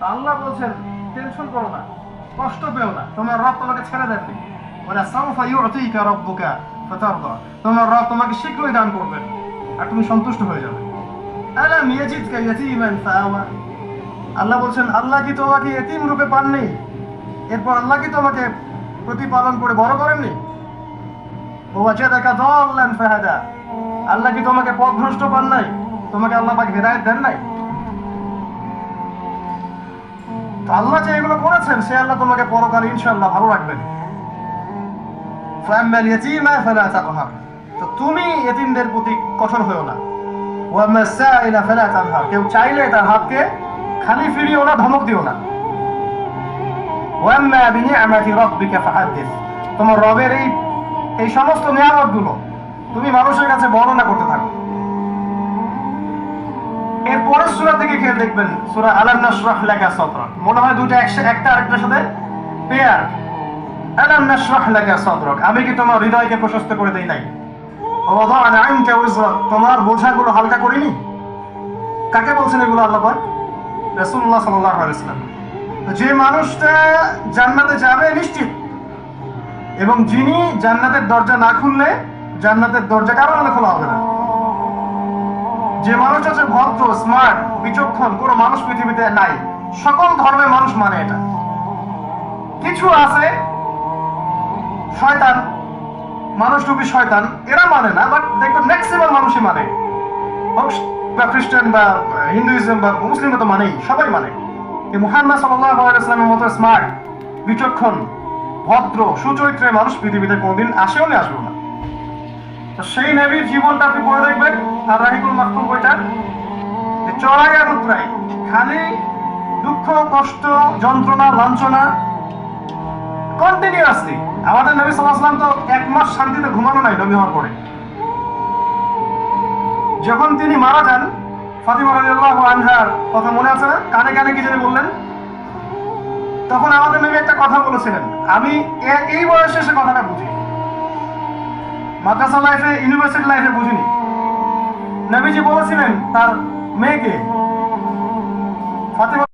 আল্লাহ বলছেন টেনশন করো না, কষ্ট পেও না, তোমার রব তোমাকে ছেড়ে দেননি। ওয়ালা সাউফা ইউতিকা রাব্বুকা ফাতারদা, তোমার রব তোমাকে শীঘ্রই দান করবেন আর তুমি সন্তুষ্ট হয়ে যাবে। আলাম ইয়াজিদকা ইয়াতীমান ফাআওয়া, আল্লাহ বলছেন আল্লাহ কি তোমাকে ইতিম রূপে পাননি, এরপর আল্লাহ কি তোমাকে প্রতিপালন করে বড় করেননি? ওয়াজাদাকা দাল্লান ফাহাদা, আল্লাহ কি তোমাকে পথভ্রষ্ট পান নাই, তোমাকে আল্লাহ পাক হেদায়েত দেন নাই? তো আল্লাহ যে এগুলো করেছেন সে আল্লাহ তোমাকে পরকালে ইনশাআল্লাহ ভালো রাখবেন। ফাআম্মাল ইয়াতীমা ফালা তাকহার, তো তুমি এতিমদের প্রতি কঠোর হয়ো না। ওয়াম্মা সাইলা ফালা তানহার, কেউ চাইলে তার হাতকে খালি ফিরিও না, ধমক দিও না। ওয়াম্মা বিনিআমাতি রাব্বিকা ফাহাদ্দিস, তোমার রবের এই সমস্ত নিয়ামতগুলো তুমি মানুষের কাছে বর্ণনা করতে থাকো। এর পরের সূরা থেকে খেয়াল দেখবেন, সূরা আলাম নাশরাহ লাকা সাদরাক, মনে হয় দুটো একটা আরেকটার সাথে পেয়ার। আলাম নাশরাহ লাকা সাদরাক, আমি কি তোমার হৃদয়কে প্রশস্ত করে দেই নাই? ওয়াদা'না আনকা ওয়িজরাক, তোমার বোঝাগুলো হালকা করিনি? কাকে বলছেন এগুলো আল্লাহ পাক? রাসূলুল্লাহ সাল্লাল্লাহু আলাইহি ওয়াসাল্লাম। যে মানুষটা জান্নাতে যাবে নিশ্চিত, এবং যিনি জান্নাতের দরজা না খুললে জান্নাতের দরজা কারো জন্য খোলা হবে না। যে মানুষ আছে ভদ্র, স্মার্ট, বিচক্ষণ, কোনো মানুষ পৃথিবীতে নাই। সকল ধর্মের মানুষ মানে এটা। কিছু আছে শয়তান, মানুষ রূপী শয়তান, এরা মানে না, বাট দেখবেন ম্যাক্সিমাম মানুষই মানে, হোক বা খ্রিস্টান বা হিন্দুইজম বা মুসলিম তো মানেই, সবাই মানে। মুহাম্মদ সাল্লাল্লাহু আলাইহি ওয়াসাল্লামের মতো স্মার্ট, বিচক্ষণ, ভদ্র, সুচরিত্রের মানুষ পৃথিবীতে কোনদিন আসেও না, আসবেও না। তো সেই নবীর জীবনটা আপনি পড়ে দেখবেন, আর রাহিকুল মাকতুম বইটা, যে চড়াই আর উতরাই, খালি দুঃখ, কষ্ট, যন্ত্রণা, লাঞ্ছনা কন্টিনিউয়াসলি। আমাদের নবী সাল্লাল্লাহু আলাইহি ওয়াসাল্লাম তো এক মাস শান্তিতে ঘুমানো নাই নবী হওয়ার পরে। যখন তিনি মারা যান, ফাতিমা রাদিয়াল্লাহু আনহার কথা মনে আছে না? কানে কানে কি জানি বললেন? তখন আমাদের নবী একটা কথা বলেছিলেন, আমি এই বয়সে এসে কথাটা বুঝি, মাদ্রাসা লাইফে, ইউনিভার্সিটি লাইফে বুঝিনি। নবীজি বলেছিলেন তার মেয়েকে, ফাতিমা